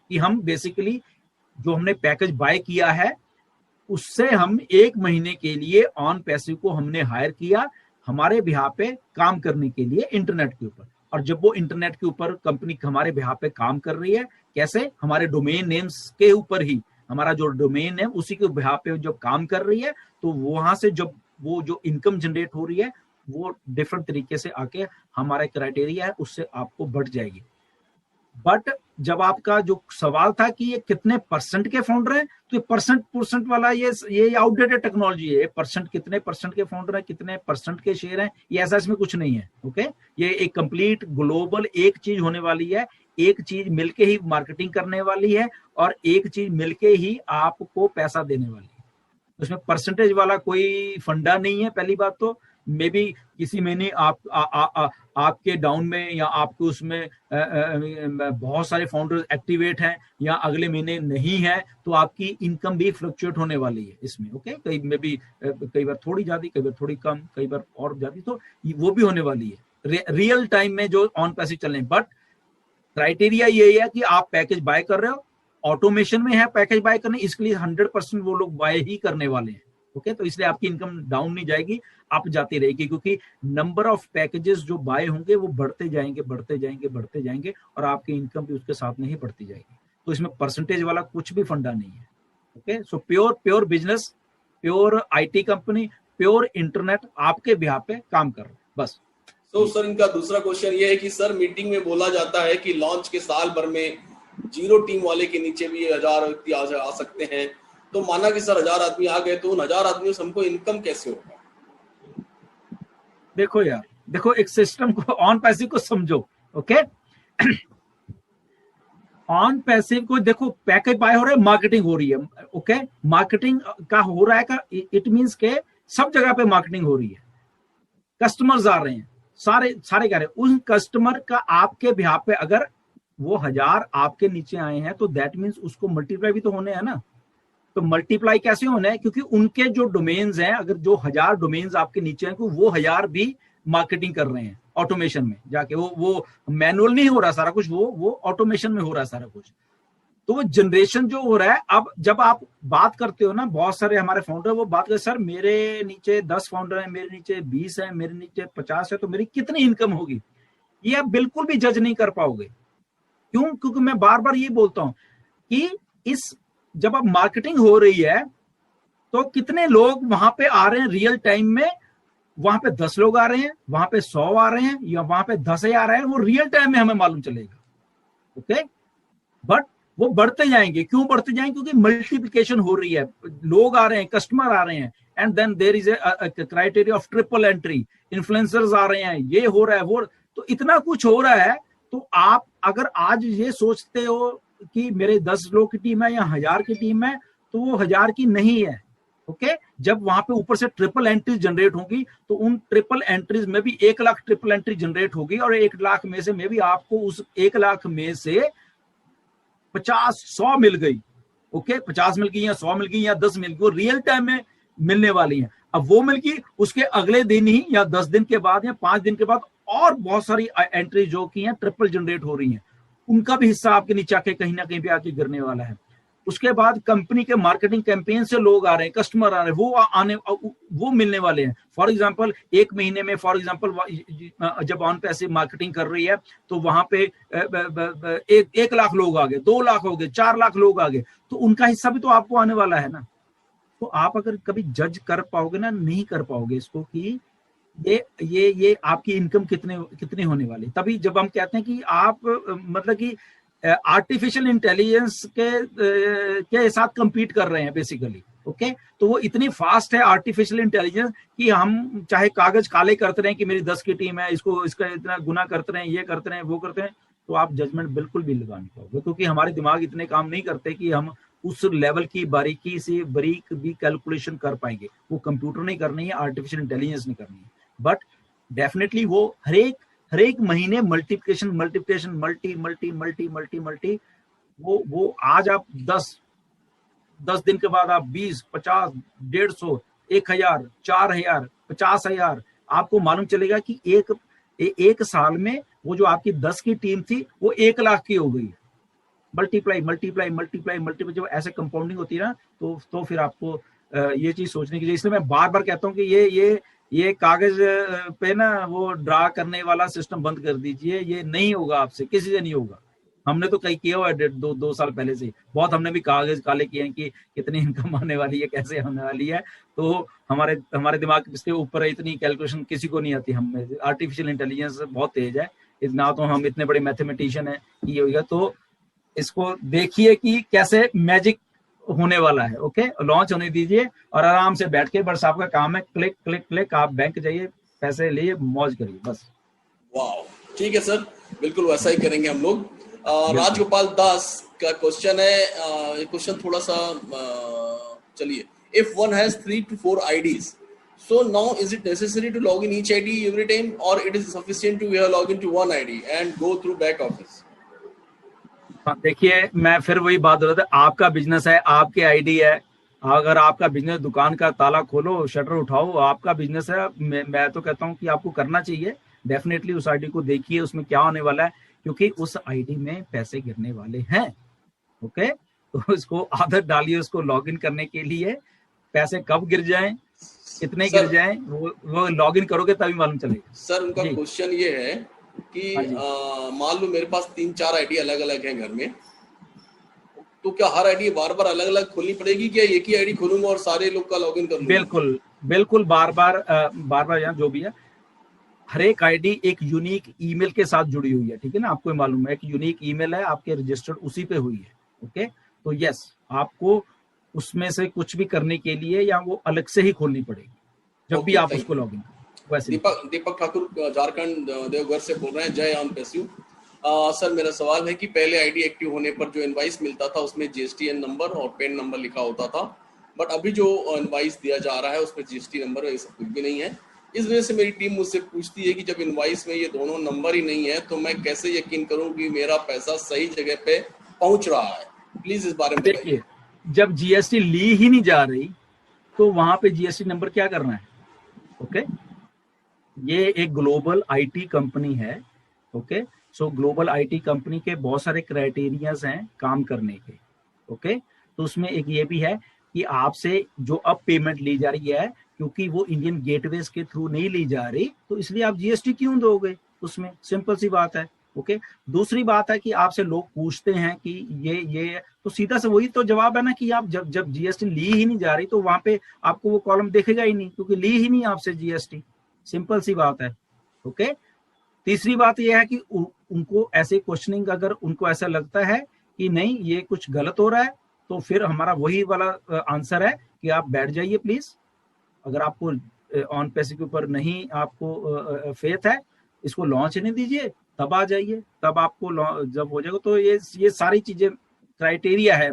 कि हम बेसिकली जो हमने पैकेज बाय किया है उससे हम 1 महीने के लिए ऑन पैसिव को हमने हायर किया हमारे बिहाफ पे काम करने के लिए इंटरनेट के ऊपर। और जब वो इंटरनेट के ऊपर कंपनी हमारे बिहाफ पे काम कर रही है, कैसे, हमारे डोमेन नेम्स के ऊपर ही, हमारा जो डोमेन है उसी के बिहाफ पे जब काम कर रही है, तो वहां से जब वो जो इनकम जनरेट हो रही है वो डिफरेंट तरीके से आके हमारा क्राइटेरिया है उससे आपको बढ़ जाएगी। बट जब आपका जो सवाल था कि ये कितने परसेंट के फाउंडर हैं, तो ये परसेंट वाला ये आउटडेटेड टेक्नोलॉजी है। परसेंट, कितने परसेंट के फाउंडर हैं, कितने परसेंट के शेयर हैं, ये ऐसा इसमें कुछ नहीं है। ओके, ये एक कंप्लीट ग्लोबल एक चीज होने वाली है, एक चीज मिलके ही मार्केटिंग करने वाली है और एक चीज मिलके ही आपको पैसा देने वाली है। उसमें परसेंटेज वाला कोई फंडा नहीं है। पहली बात तो मे बी किसी महीने आपके डाउन में या आपके उसमें बहुत सारे फाउंडर्स एक्टिवेट हैं या अगले महीने नहीं है, तो आपकी इनकम भी फ्लक्चुएट होने वाली है इसमें। ओके, कई में भी कई बार थोड़ी ज्यादा, कई बार थोड़ी कम, कई बार और ज्यादा, तो वो भी होने वाली है रियल टाइम में जो ऑन पैसे चल रहे हैं। बट क्राइटेरिया यही है कि आप पैकेज बाय कर रहे हो, ऑटोमेशन में है पैकेज बाय करने, इसके लिए 100% वो लोग बाय ही करने वाले हैं। ओके, तो इसलिए आपकी इनकम डाउन नहीं जाएगी, अप जाती रहेगी, क्योंकि नंबर ऑफ पैकेजेस जो बाय होंगे वो बढ़ते जाएंगे बढ़ते जाएंगे बढ़ते जाएंगे और आपकी इनकम भी उसके साथ में ही बढ़ती जाएगी। तो इसमें परसेंटेज वाला कुछ भी फंडा नहीं है। Okay, so pure business, pure IT company, pure internet आपके बिहाफ पे काम कर रहा है, बस। तो सर इनका दूसरा क्वेश्चन ये है कि सर मीटिंग में बोला जाता है कि लॉन्च के साल भर में 0 टीम वाले के नीचे भी 1000 व्यक्ति आ सकते हैं। तो माना कि सर 1000 आदमी आ गए, तो उन 1000 आदमियों से हमको इनकम कैसे होगा? देखो यार, देखो एक सिस्टम को, ऑन पैसिव को समझो। ओके, ऑन पैसिव को देखो, पैकेज बाय हो रहा है, मार्केटिंग हो रही है। ओके, मार्केटिंग का हो रहा है का इट मींस के सब जगह पे मार्केटिंग हो रही है, कस्टमर्स आ रहे हैं, सारे कह रहे हैं। उन कस्टमर का आपके बिहाफ पे अगर वो 1000 आपके नीचे आए हैं तो दैट मींस उसको मल्टीप्लाई भी तो होने हैं ना। तो मल्टीप्लाई कैसे होना है, क्योंकि उनके जो डोमेन्स हैं, अगर जो 1000 डोमेन्स आपके नीचे हैं, वो 1000 भी मार्केटिंग कर रहे हैं ऑटोमेशन में जाके। वो मैनुअल नहीं हो रहा सारा कुछ, वो ऑटोमेशन में हो रहा है सारा कुछ। तो वो जनरेशन जो हो रहा है, अब जब आप बात करते हो ना, बहुत सारे हमारे फाउंडर वो बात करते, सर मेरे नीचे 10 फाउंडर हैं, मेरे नीचे 20 है, मेरे नीचे 50 है, तो मेरी कितनी इनकम होगी? ये आप बिल्कुल भी जज नहीं कर पाओगे। क्यों? क्योंकि मैं बार बार ये बोलता हूं कि जब अब मार्केटिंग हो रही है तो कितने लोग वहां पे आ रहे हैं रियल टाइम में, वहां पे 10 लोग आ रहे हैं, वहां पे 100 आ रहे हैं, या वहां पे 10,000 आ रहे हैं, वो रियल टाइम में हमें मालूम चलेगा। ओके, बट वो बढ़ते जाएंगे। क्यों बढ़ते जाएंगे? क्योंकि मल्टीप्लिकेशन हो रही है, लोग आ रहे हैं, कस्टमर आ रहे हैं, and then there is a criteria of triple entry, influencers आ रहे हैं, ये हो रहा है, वो, तो इतना कुछ हो रहा है। तो आप अगर आज ये सोचते हो कि मेरे 10 लोग की टीम है या 1000 की टीम है, तो वो 1000 की नहीं है। ओके, जब वहां पे ऊपर से ट्रिपल एंट्रीज जनरेट होगी, तो उन ट्रिपल एंट्रीज में भी 1 लाख ट्रिपल एंट्री जनरेट होगी, और 1 लाख में से में भी आपको उस 1 लाख में से 50-100 मिल गई। ओके, 50 मिल गई या 100 मिल गई या 10 मिल गई, वो रियल टाइम में मिलने वाली है। अब वो मिल गई, उसके अगले दिन ही या 10 दिन के बाद या 5 दिन के बाद और बहुत सारी एंट्री जो की हैं ट्रिपल जनरेट हो रही हैं, उनका भी हिस्सा आपके नीचे आके कहीं ना कहीं भी आके गिरने वाला है। उसके बाद कंपनी के मार्केटिंग कैंपेन से लोग आ रहे हैं, कस्टमर आ रहे हैं, वो मिलने वाले हैं। फॉर एग्जांपल 1 महीने में, फॉर एग्जांपल जब ऑन पैसे मार्केटिंग कर रही है, तो वहां पे 1 लाख लोग आ गए, 2 लाख हो गए, 4 लाख लोग आ गए, तो उनका हिस्सा भी तो आपको आने वाला है ना। तो आप अगर कभी जज कर पाओगे ना, नहीं कर पाओगे इसको कि ये आपकी इनकम कितने होने वाली। तभी जब हम कहते हैं कि आप मतलब कि आर्टिफिशियल इंटेलिजेंस के साथ कंपीट कर रहे हैं बेसिकली। ओके, तो वो इतनी फास्ट है आर्टिफिशियल इंटेलिजेंस कि हम चाहे कागज काले करते रहे कि मेरी 10 की टीम है, इसका इतना गुना करते रहे, ये करते रहे, वो करते हैं, तो आप जजमेंट बिल्कुल भी लगा नहीं पाओगे, क्योंकि हमारे दिमाग इतने काम नहीं करते कि हम उस लेवल की बारीकी से बारीक भी कैलकुलेशन कर पाएंगे। वो कंप्यूटर नहीं करनी है, आर्टिफिशियल इंटेलिजेंस नहीं करनी है, बट डेफिनेटली वो हर एक महीने मल्टीप्लिकेशन मल्टी वो आज आप 10 दिन के बाद आप 20, 50, 150, 1000, 4000, 50,000, आपको मालूम चलेगा कि एक साल में वो जो आपकी 10 की टीम थी वो 1 लाख की हो गई। मल्टीप्लाई मल्टीप्लाई मल्टीप्लाई मल्टीप्लाई, जब ऐसे कंपाउंडिंग होती है ना तो फिर आपको ये चीज सोचने की, इसलिए मैं बार बार कहता हूँ कि ये कागज पे ना वो ड्रा करने वाला सिस्टम बंद कर दीजिए, ये नहीं होगा, आपसे किसी से नहीं होगा। हमने तो कई किया हुआ है, दो साल पहले से बहुत हमने भी कागज काले किए हैं कि कितनी इनकम आने वाली है, कैसे होने वाली है। तो हमारे दिमाग इसके ऊपर इतनी कैलकुलेशन किसी को नहीं आती। हमें आर्टिफिशियल इंटेलिजेंस बहुत तेज है, ना तो हम इतने बड़े मैथमेटिशियन है ये होगा। तो इसको देखिए कि कैसे मैजिक होने वाला है। ओके, लॉन्च होने दीजिए और आराम से बैठ के, बस आपका काम है क्लिक क्लिक क्लिक, आप बैंक जाइए, पैसे लिए, मौज करिए बस। वाह, ठीक है सर, बिल्कुल वैसा ही करेंगे हम लोग। राजगोपाल दास का क्वेश्चन है, क्वेश्चन थोड़ा सा चलिए, if one has 3 to 4 IDs, so now is it necessary to log in each ID every time, or it is sufficient to log into one ID and go through back office? देखिए, मैं फिर वही बात हो रहा था, आपका business है, आपकी आईडी है। अगर आपका बिजनेस, दुकान का ताला खोलो, शटर उठाओ, आपका बिजनेस है। मैं तो कहता हूँ कि आपको करना चाहिए डेफिनेटली। उस आईडी को देखिए उसमें क्या होने वाला है, क्योंकि उस आईडी में पैसे गिरने वाले हैं। ओके, तो इसको आदत डालिए उसको लॉगिन करने के लिए। पैसे कब गिर जाएं, कितने गिर जाएं, वो लॉगिन करोगे तभी मालूम चलेगा। सर उनका क्वेश्चन ये है कि मान लो मेरे पास 3-4 आईडी अलग अलग है घर में, तो क्या हर आईडी बार बार अलग अलग खोलनी पड़ेगी, क्या एक ही आईडी खोलूंगा और सारे लोग का लॉगिन करूंगा? बिल्कुल बिल्कुल, बार बार यहाँ जो भी है, हर एक आईडी एक यूनिक ईमेल के साथ जुड़ी हुई है। ठीक है ना, आपको मालूम है एक यूनिक ईमेल है आपके रजिस्टर्ड, उसी पे हुई है। ओके, तो यस, आपको उसमें से कुछ भी करने के लिए या वो अलग से ही खोलनी पड़ेगी जब भी आप उसको लॉगिन। वैसे दीपक ठाकुर झारखंड देवघर से बोल रहे हैं, जय ऑन पैसिव। सर मेरा सवाल है कि पहले आईडी एक्टिव होने पर जो इनवाइस मिलता था उसमें जीएसटीएन नंबर और पेन नंबर लिखा होता था, बट अभी जो इनवाइस दिया जा रहा है उसमें जीएसटी नंबर ये सब कुछ भी नहीं है। इस वजह से मेरी टीम मुझसे पूछती है कि जब इनवाइस में ये दोनों नंबर ही नहीं है तो मैं कैसे यकीन करूं कि मेरा पैसा सही जगह पे पहुंच रहा है? प्लीज इस बारे में देखिए, जब जीएसटी ली ही नहीं जा रही तो वहां पे जीएसटी नंबर क्या करना है? ओके, ये एक ग्लोबल आईटी कंपनी है। Okay, so global IT company के बहुत सारे क्राइटेरियाज हैं काम करने के। ओके, तो उसमें एक ये भी है कि आपसे जो अब पेमेंट ली जा रही है, क्योंकि वो इंडियन गेटवेज के थ्रू नहीं ली जा रही, तो इसलिए आप जीएसटी क्यों दोगे उसमें? सिंपल सी बात है। ओके, दूसरी बात है कि आपसे लोग पूछते हैं कि ये तो सीधा से वही तो जवाब है ना कि आप जब जीएसटी ली ही नहीं जा रही तो वहां पे आपको वो कॉलम दिखेगा ही नहीं, क्योंकि ली ही नहीं आपसे जीएसटी। सिंपल सी बात है। ओके, तीसरी बात यह है कि उनको ऐसे क्वेश्चनिंग, अगर उनको ऐसा लगता है कि नहीं ये कुछ गलत हो रहा है, तो फिर हमारा वही वाला आंसर है कि आप बैठ जाइए प्लीज। अगर आपको ऑन पैसे के ऊपर नहीं आपको फेथ है, इसको लॉन्च नहीं दीजिए, तब आ जाइए, तब आपको जब हो जाएगा। तो ये सारी चीजें क्राइटेरिया है।